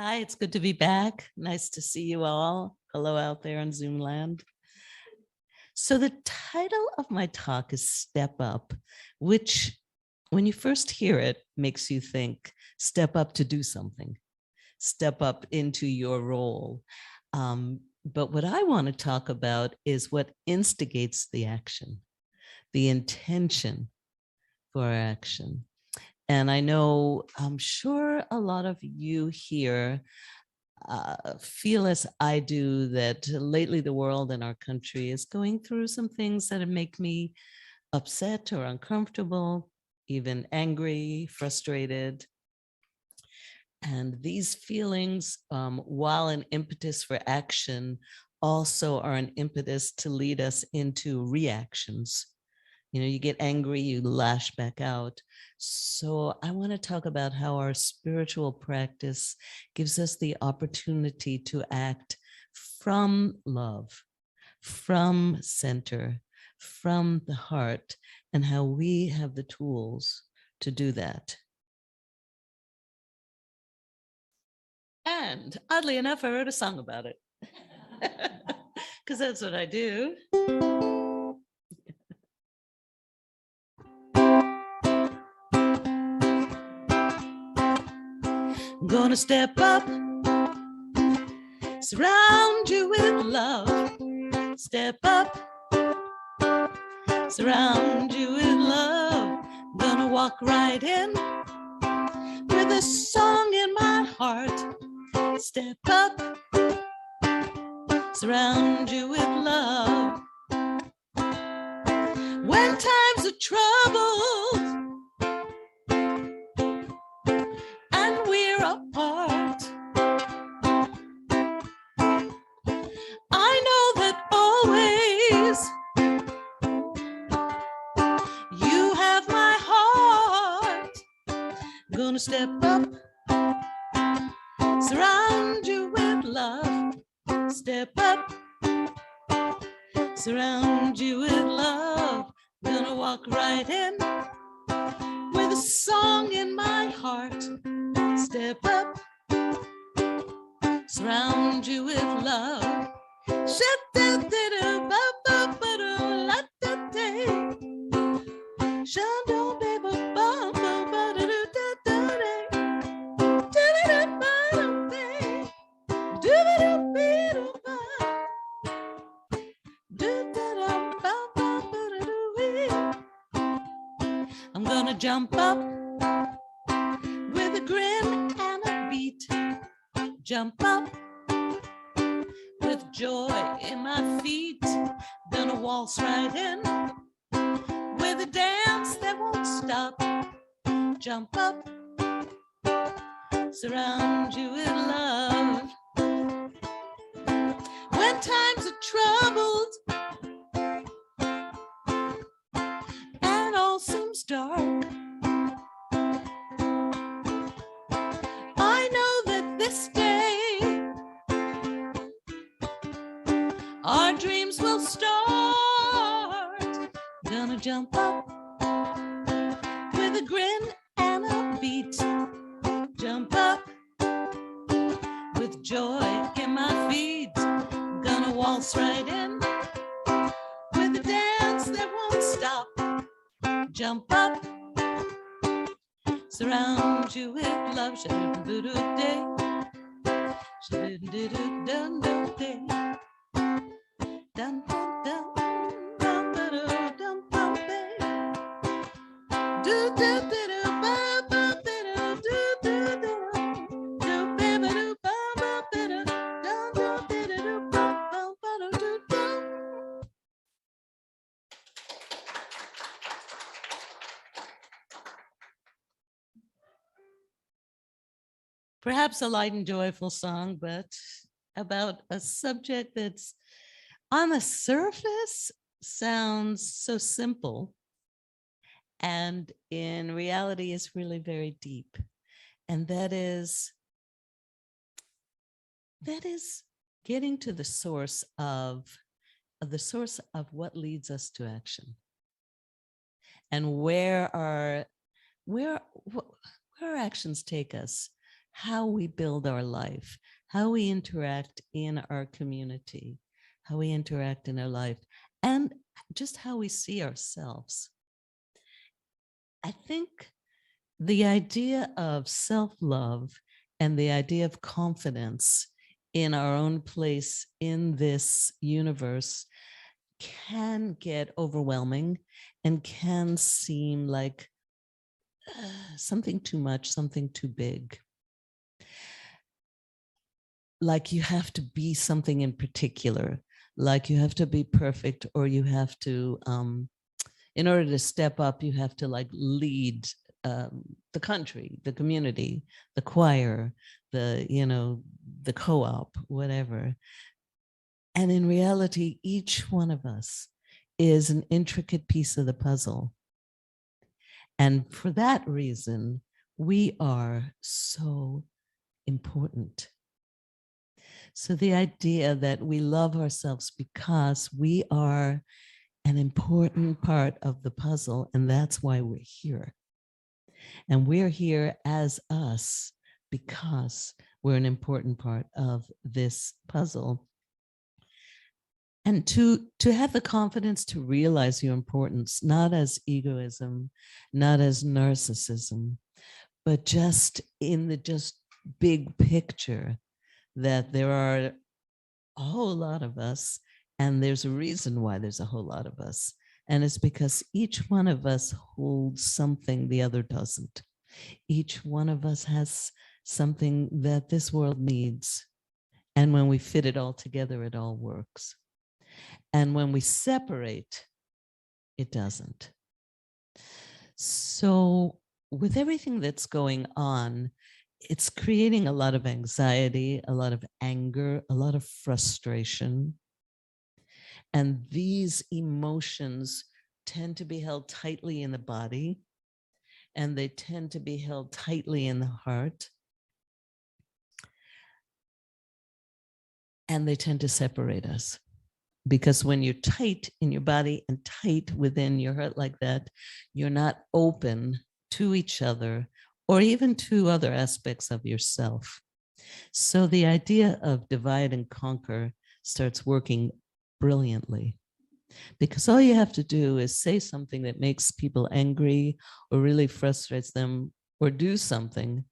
Hi, it's good to be back. Nice to see you all. Hello out there in Zoom land. So the title of my talk is Step Up, which when you first hear it makes you think step up to do something, step up into your role. But what I want to talk about is what instigates the action, the intention for action. And I know, I'm sure a lot of you here feel as I do that lately the world and our country is going through some things that make me upset or uncomfortable, even angry, frustrated. And these feelings, while an impetus for action, also are an impetus to lead us into reactions. You know, you get angry, you lash back out. So I want to talk about how our spiritual practice gives us the opportunity to act from love, from center, from the heart, and how we have the tools to do that. And oddly enough, I wrote a song about it because that's what I do. I'm gonna step up, surround you with love. Step up, surround you with love. I'm gonna walk right in with a song in my heart. Step up, surround you with love. When times are troubled and we're apart, I know that always you have my heart. I'm gonna step up, surround you with love. Step up, surround you with love. Gonna walk right in with a song in my heart. Step up, surround you with love. I'm gonna jump up with a grin and a beat. Jump up with joy in my feet. Gonna waltz right in with a dance that won't stop. Jump up, surround you with love. When times are troubled and all seems dark, I know that this day our dreams will start. Gonna jump up with a grin and a beat. Jump up with joy in my feet. Gonna waltz right in with a dance that won't stop. Jump up, surround you with love. Shoo-doo-doo-day, shoo-doo-doo-doo-doo-day. Dun, dun, dun, dun, dun, dun, dun, day. Do, do, do, do, ba, ba, ba, do, do, do, do, ba, ba, do, ba, ba, ba, do, dun, dun, do, do, do, ba, ba, ba, do, do, do. Perhaps a light and joyful song, but about a subject that's on the surface sounds so simple and in reality is really very deep. And that is getting to the source of what leads us to action and where our actions take us how we build our life, how we interact in our community, how we interact in our life, and just how we see ourselves. I think the idea of self-love and the idea of confidence in our own place in this universe can get overwhelming and can seem like something too much, something too big. Like you have to be something in particular, like you have to be perfect, or you have to, in order to step up, you have to like lead the country, the community, the choir, the co-op, whatever. And in reality, each one of us is an intricate piece of the puzzle. And for that reason, we are so important. So the idea that we love ourselves because we are an important part of the puzzle, and that's why we're here. And we're here as us because we're an important part of this puzzle. And to have the confidence to realize your importance, not as egoism, not as narcissism, but just in the just big picture, that there are a whole lot of us, and there's a reason why there's a whole lot of us. And it's because each one of us holds something the other doesn't. Each one of us has something that this world needs. And when we fit it all together, it all works. And when we separate, it doesn't. So with everything that's going on, it's creating a lot of anxiety, a lot of anger, a lot of frustration. And these emotions tend to be held tightly in the body, and they tend to be held tightly in the heart. And they tend to separate us. Because when you're tight in your body and tight within your heart like that, you're not open to each other or even to other aspects of yourself. So the idea of divide and conquer starts working brilliantly, because all you have to do is say something that makes people angry or really frustrates them, or do something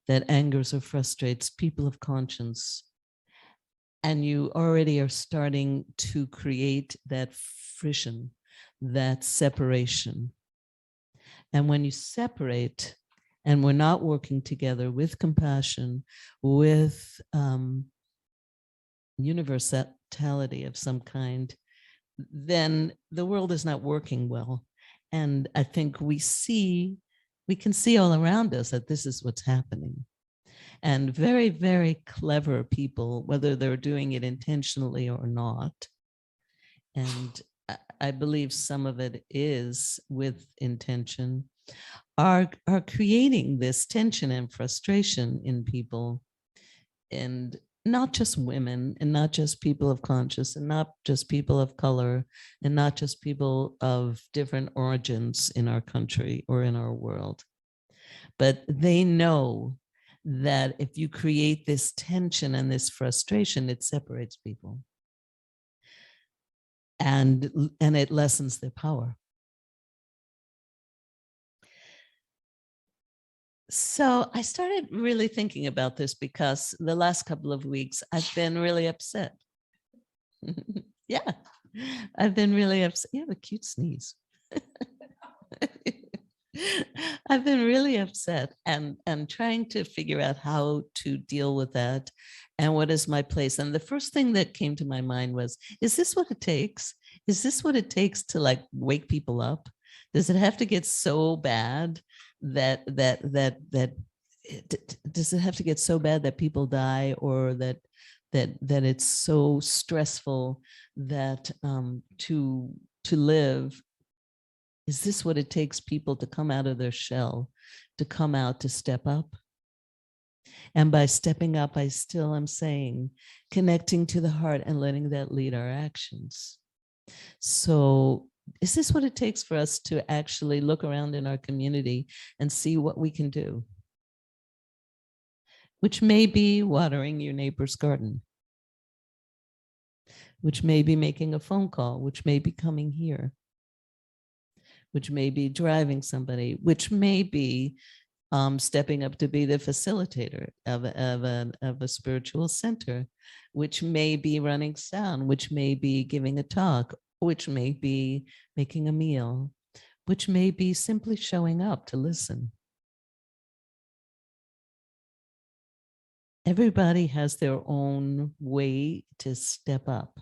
that angers or frustrates people of conscience, and you already are starting to create that friction, that separation. And when you separate, and we're not working together with compassion, with universality of some kind, then the world is not working well. And I think we can see all around us that this is what's happening. And very, very clever people, whether they're doing it intentionally or not, and I believe some of it is with intention, are creating this tension and frustration in people, and not just women, and not just people of conscious, and not just people of color, and not just people of different origins in our country or in our world. But they know that if you create this tension and this frustration, it separates people, and it lessens their power. So I started really thinking about this because the last couple of weeks I've been really upset. Yeah, I've been really upset. You have a cute sneeze. I've been really upset and trying to figure out how to deal with that and what is my place. And the first thing that came to my mind was, is this what it takes? Is this what it takes to like wake people up? Does it have to get so bad that does it have to get so bad that people die, or that it's so stressful that to live? Is this what it takes people to come out of their shell, to come out, to step up? And by stepping up, I still am saying connecting to the heart and letting that lead our actions. So is this what it takes for us to actually look around in our community and see what we can do? which may be watering your neighbor's garden, which may be making a phone call, which may be coming here, which may be driving somebody, which may be stepping up to be the facilitator of a spiritual center, which may be running sound, which may be giving a talk, which may be making a meal, which may be simply showing up to listen. Everybody has their own way to step up.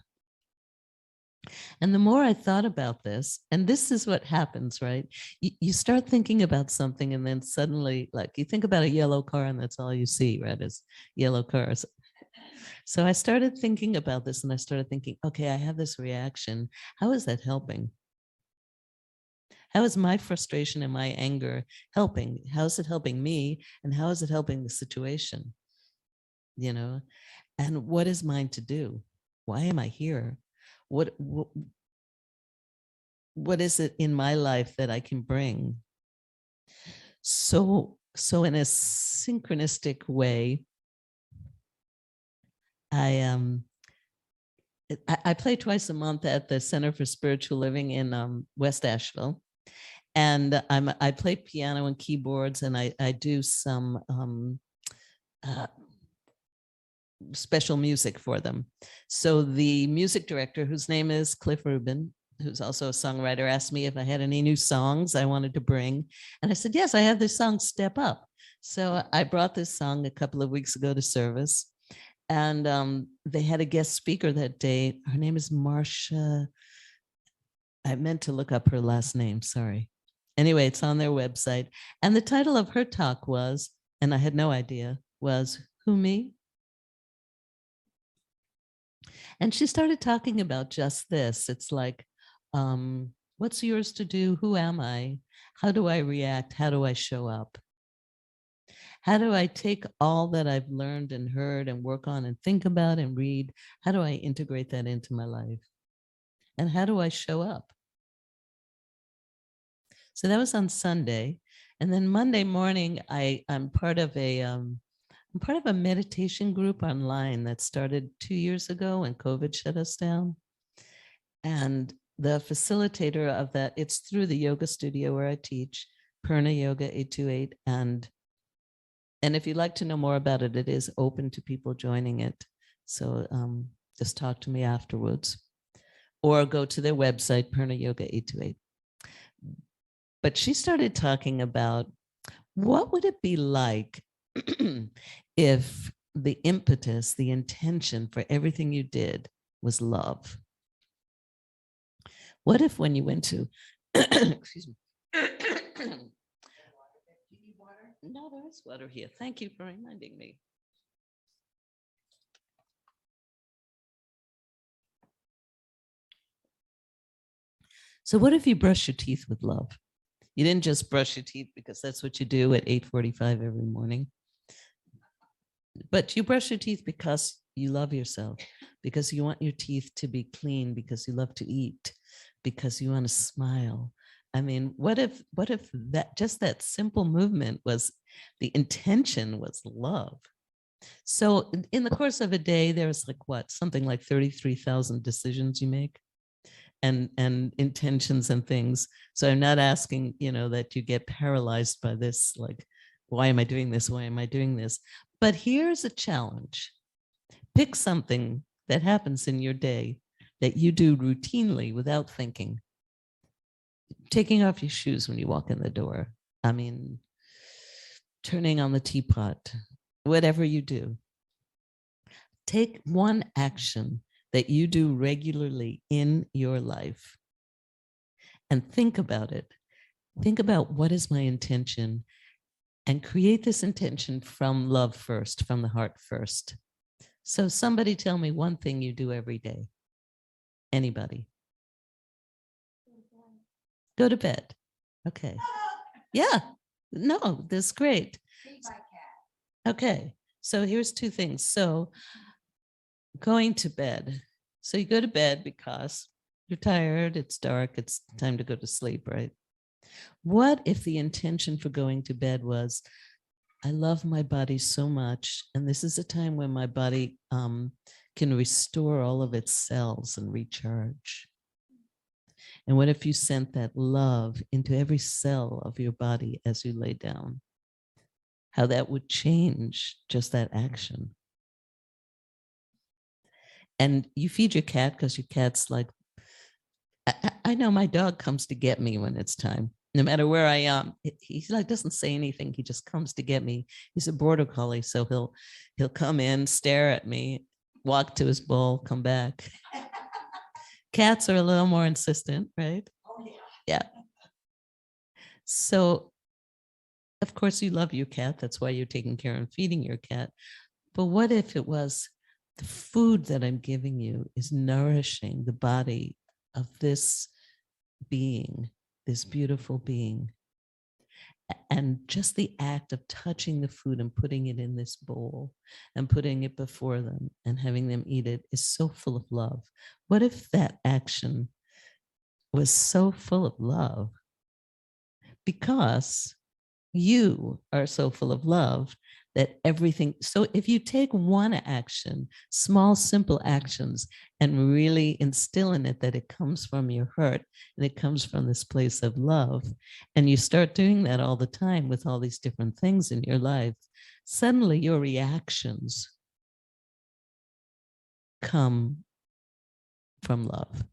And the more I thought about this, and this is what happens, right? You start thinking about something, and then suddenly, like, you think about a yellow car, and that's all you see, right? Is yellow cars. So I started thinking about this, and I started thinking, okay, I have this reaction. How is that helping? How is my frustration and my anger helping? How is it helping me? And how is it helping the situation? You know, and what is mine to do? Why am I here? What is it in my life that I can bring? So in a synchronistic way, I play twice a month at the Center for Spiritual Living in West Asheville, and I play piano and keyboards, and I do some special music for them. So the music director, whose name is Cliff Rubin, who's also a songwriter, asked me if I had any new songs I wanted to bring. And I said, yes, I have this song, Step Up. So I brought this song a couple of weeks ago to service. And they had a guest speaker that day. Her name is Marcia. I meant to look up her last name, sorry. Anyway, it's on their website. And the title of her talk was, and I had no idea, was Who Me? And she started talking about just this. It's like, what's yours to do? Who am I? How do I react? How do I show up? How do I take all that I've learned and heard and work on and think about and read? How do I integrate that into my life? And how do I show up? So that was on Sunday. And then Monday morning, I'm part of a meditation group online that started 2 years ago when COVID shut us down. And the facilitator of that, it's through the yoga studio where I teach, Purna Yoga 828. And if you'd like to know more about it, it is open to people joining it. So just talk to me afterwards or go to their website, Purna Yoga 828. But she started talking about what would it be like if the impetus, the intention for everything you did was love? What if when you went to, excuse me. No, there is water here. Thank you for reminding me. So what if you brush your teeth with love? You didn't just brush your teeth because that's what you do at 8:45 every morning. But you brush your teeth because you love yourself, because you want your teeth to be clean, because you love to eat, because you want to smile. I mean, what if that just that simple movement was the intention was love? So in the course of a day, there's like what, something like 33,000 decisions you make and intentions and things. So I'm not asking, that you get paralyzed by this, like, why am I doing this? Why am I doing this? But here's a challenge. Pick something that happens in your day that you do routinely without thinking. Taking off your shoes when you walk in the door. I mean, turning on the teapot, whatever you do. Take one action that you do regularly in your life and think about it. Think about what is my intention and create this intention from love first, from the heart first. So somebody tell me one thing you do every day. Anybody? Go to bed. Okay. Yeah. No, that's great. Okay. So here's two things. So going to bed. So you go to bed because you're tired, it's dark, it's time to go to sleep, right? What if the intention for going to bed was, I love my body so much. And this is a time when my body can restore all of its cells and recharge. And what if you sent that love into every cell of your body as you lay down? How that would change just that action. And you feed your cat because your cat's like, I know my dog comes to get me when it's time. No matter where I am, he like doesn't say anything. He just comes to get me. He's a border collie, so he'll come in, stare at me, walk to his bowl, come back. Cats are a little more insistent, right? Oh, yeah. So, of course, you love your cat. That's why you're taking care and feeding your cat. But what if it was the food that I'm giving you is nourishing the body of this being, this beautiful being? And just the act of touching the food and putting it in this bowl and putting it before them and having them eat it is so full of love. What if that action was so full of love because you are so full of love that everything, so if you take one action, small, simple actions, and really instill in it that it comes from your heart and it comes from this place of love, and you start doing that all the time with all these different things in your life, suddenly your reactions come from love.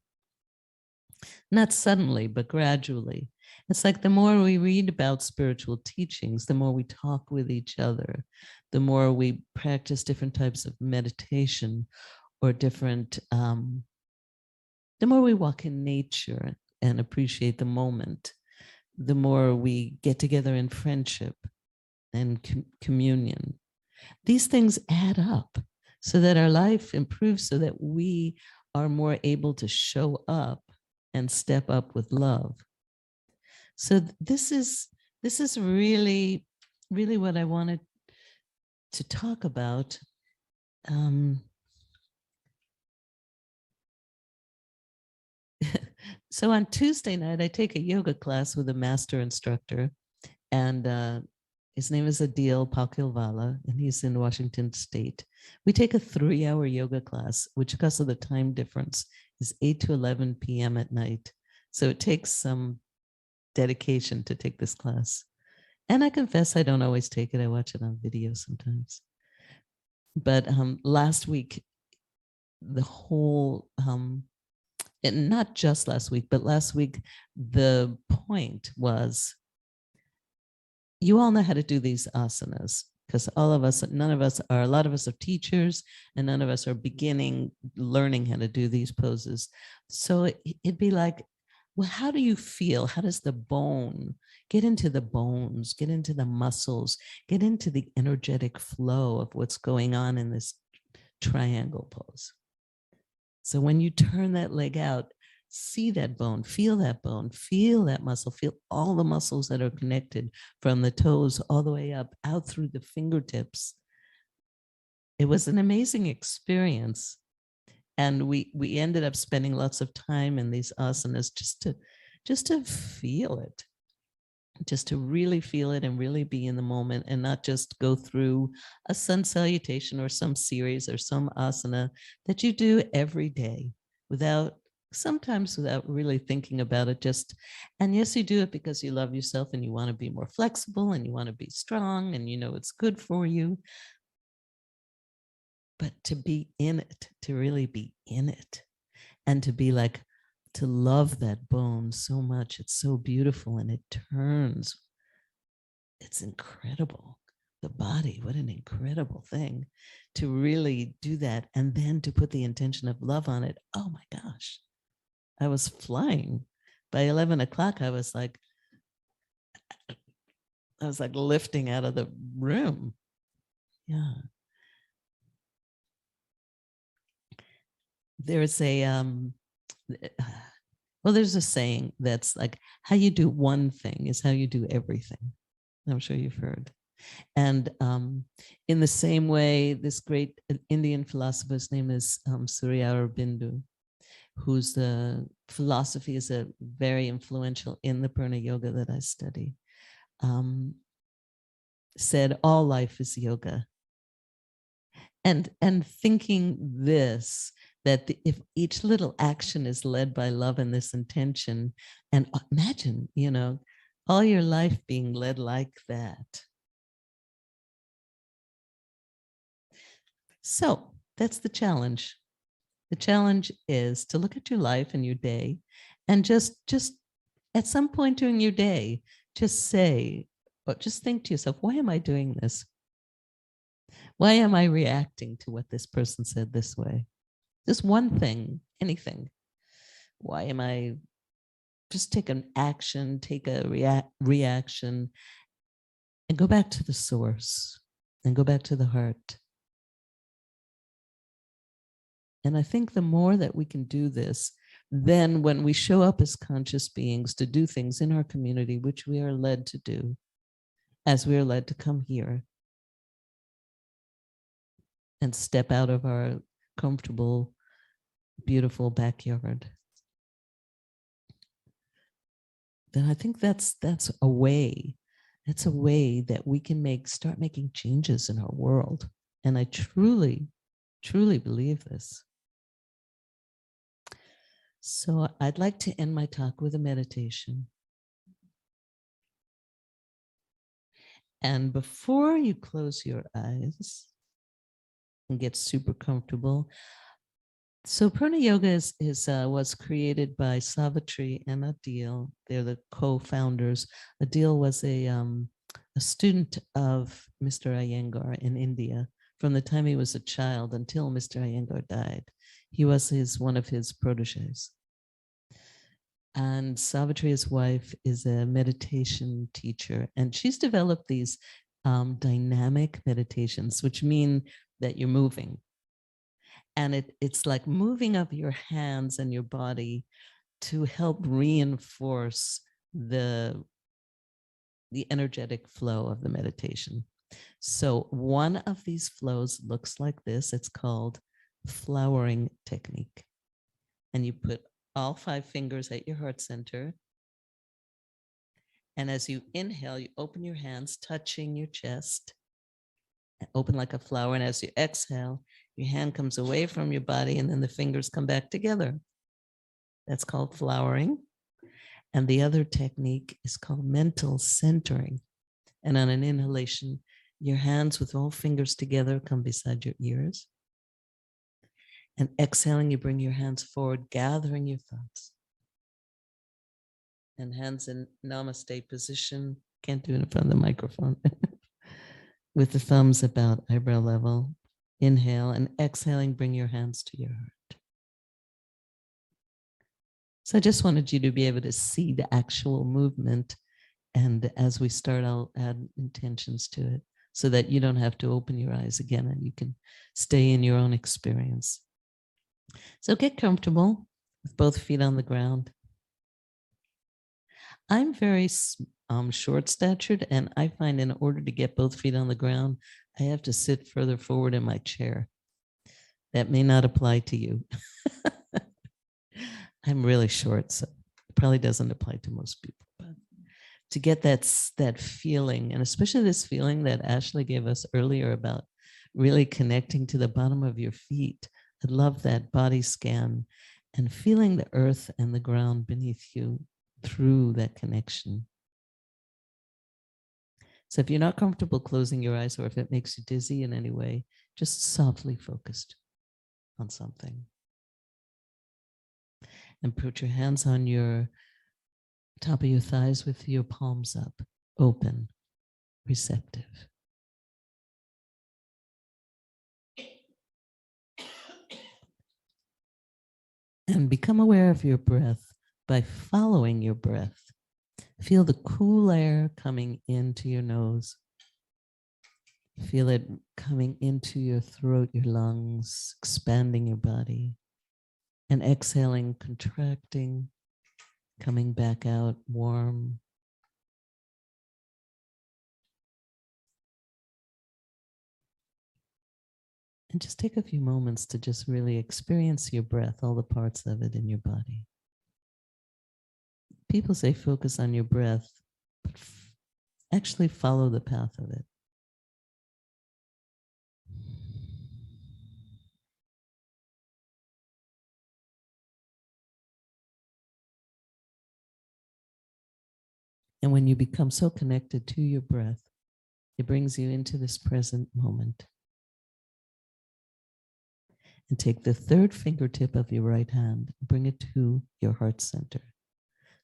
Not suddenly, but gradually. It's like the more we read about spiritual teachings, the more we talk with each other, the more we practice different types of meditation or different, the more we walk in nature and appreciate the moment, the more we get together in friendship and communion. These things add up so that our life improves, so that we are more able to show up and step up with love. So this is really what I wanted to talk about. So on Tuesday night, I take a yoga class with a master instructor, and his name is Adil Palkilwala, and he's in Washington State. We take a 3-hour yoga class, which because of the time difference is 8 to 11 p.m. at night. So it takes some dedication to take this class. And I confess I don't always take it. I watch it on video sometimes. But last week, the whole, and not just last week, but last week, the point was you all know how to do these asanas because all of us, none of us are, a lot of us are teachers and none of us are beginning learning how to do these poses. So it'd be like, well, how do you feel? How does the bone get into the bones, get into the muscles, get into the energetic flow of what's going on in this triangle pose? So when you turn that leg out, see that bone, feel that muscle, feel all the muscles that are connected from the toes all the way up, out through the fingertips. It was an amazing experience. And we ended up spending lots of time in these asanas just to feel it, just to really feel it and really be in the moment and not just go through a sun salutation or some series or some asana that you do every day sometimes without really thinking about it. And yes, you do it because you love yourself and you want to be more flexible and you want to be strong and you know it's good for you. But to be in it, to really be in it, and to be like, to love that bone so much. It's so beautiful and it turns. It's incredible. The body, what an incredible thing to really do that. And then to put the intention of love on it. Oh my gosh. I was flying. By 11 o'clock, I was like lifting out of the room. Yeah. There's there's a saying that's like, how you do one thing is how you do everything. I'm sure you've heard. And in the same way, this great Indian philosopher's name is Surya Aurobindo, whose philosophy is very influential in the Purna Yoga that I study. said, all life is yoga. And thinking this, that if each little action is led by love and this intention, and imagine, all your life being led like that. So that's the challenge. The challenge is to look at your life and your day, and just at some point during your day, just say, or just think to yourself, why am I doing this? Why am I reacting to what this person said this way? Just one thing, anything. Why am I just take an action, take a reaction, and go back to the source and go back to the heart. And I think the more that we can do this, then when we show up as conscious beings to do things in our community, which we are led to do, as we are led to come here and step out of our comfortable, beautiful backyard, then I think that's a way. That's a way that we can start making changes in our world. And I truly, truly believe this. So I'd like to end my talk with a meditation. And before you close your eyes and get super comfortable, so Purna Yoga was created by Savitri and Adil. They're the co-founders. Adil was a student of Mr. Iyengar in India from the time he was a child until Mr. Iyengar died. He was one of his proteges. And Savitri, his wife, is a meditation teacher, and she's developed these dynamic meditations, which mean that you're moving. And it's like moving up your hands and your body to help reinforce the energetic flow of the meditation. So one of these flows looks like this. It's called flowering technique. And you put all 5 fingers at your heart center. And as you inhale, you open your hands, touching your chest, open like a flower. And as you exhale, your hand comes away from your body, and then the fingers come back together. That's called flowering. And the other technique is called mental centering. And on an inhalation, your hands with all fingers together come beside your ears. And exhaling, you bring your hands forward, gathering your thoughts. And hands in namaste position. Can't do it in front of the microphone. With the thumbs about eyebrow level. Inhale, and exhaling, bring your hands to your heart. So I just wanted you to be able to see the actual movement. And as we start, I'll add intentions to it so that you don't have to open your eyes again and you can stay in your own experience. So get comfortable with both feet on the ground. I'm very short-statured, and I find in order to get both feet on the ground, I have to sit further forward in my chair. That may not apply to you. I'm really short, so it probably doesn't apply to most people. But to get that feeling, and especially this feeling that Ashley gave us earlier about really connecting to the bottom of your feet, I love that body scan and feeling the earth and the ground beneath you through that connection. So if you're not comfortable closing your eyes, or if it makes you dizzy in any way, just softly focused on something. And put your hands on your top of your thighs with your palms up, open, receptive. And become aware of your breath by following your breath. Feel the cool air coming into your nose. Feel it coming into your throat, your lungs, expanding your body. And exhaling, contracting, coming back out warm. And just take a few moments to just really experience your breath, all the parts of it in your body. People say focus on your breath, but actually follow the path of it. And when you become so connected to your breath, it brings you into this present moment. And take the third fingertip of your right hand, bring it to your heart center.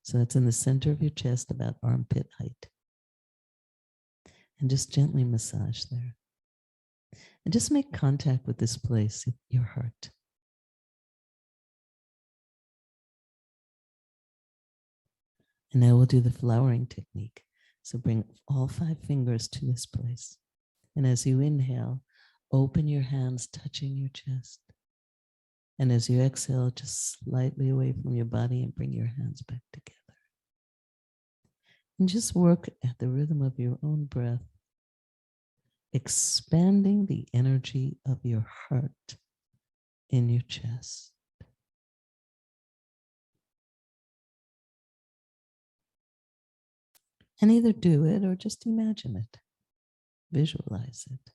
So that's in the center of your chest, about armpit height. And just gently massage there. And just make contact with this place, your heart. And now we'll do the flowering technique. So bring all 5 fingers to this place. And as you inhale, open your hands touching your chest. And as you exhale, just slightly away from your body and bring your hands back together. And just work at the rhythm of your own breath, expanding the energy of your heart in your chest. And either do it or just imagine it, visualize it.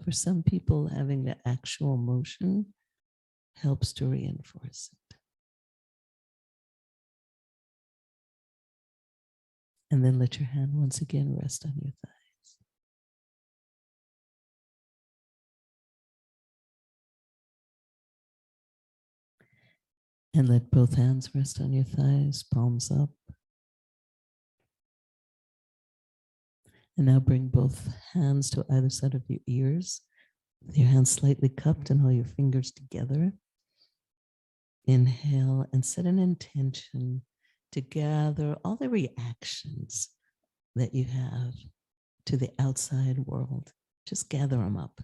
For some people, having the actual motion helps to reinforce it. And then let your hand once again rest on your thighs. And let both hands rest on your thighs, palms up. And now bring both hands to either side of your ears, with your hands slightly cupped and all your fingers together. Inhale and set an intention to gather all the reactions that you have to the outside world. Just gather them up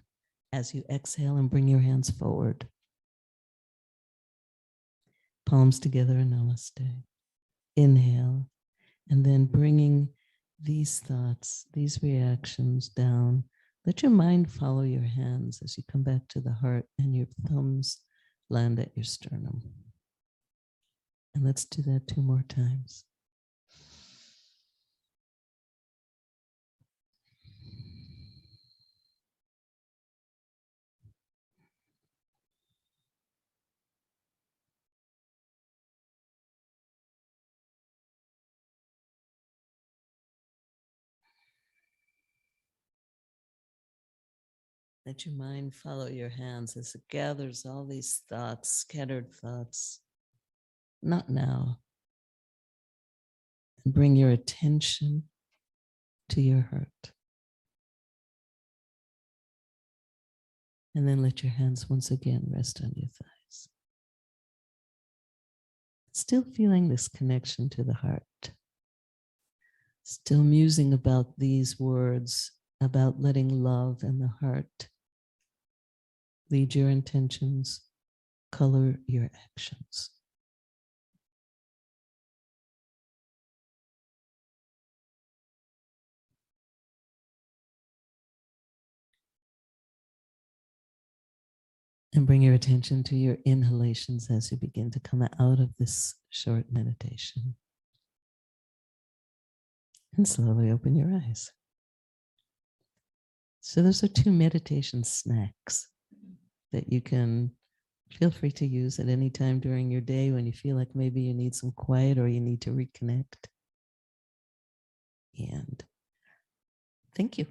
as you exhale and bring your hands forward. Palms together, namaste. Inhale, and then bringing these thoughts, these reactions down. Let your mind follow your hands as you come back to the heart and your thumbs land at your sternum. And let's do that 2 more times. Let your mind follow your hands as it gathers all these thoughts, scattered thoughts. Not now. And bring your attention to your heart. And then let your hands once again rest on your thighs. Still feeling this connection to the heart. Still musing about these words, about letting love and the heart lead your intentions, color your actions. And bring your attention to your inhalations as you begin to come out of this short meditation. And slowly open your eyes. So those are 2 meditation snacks that you can feel free to use at any time during your day when you feel like maybe you need some quiet or you need to reconnect. And thank you.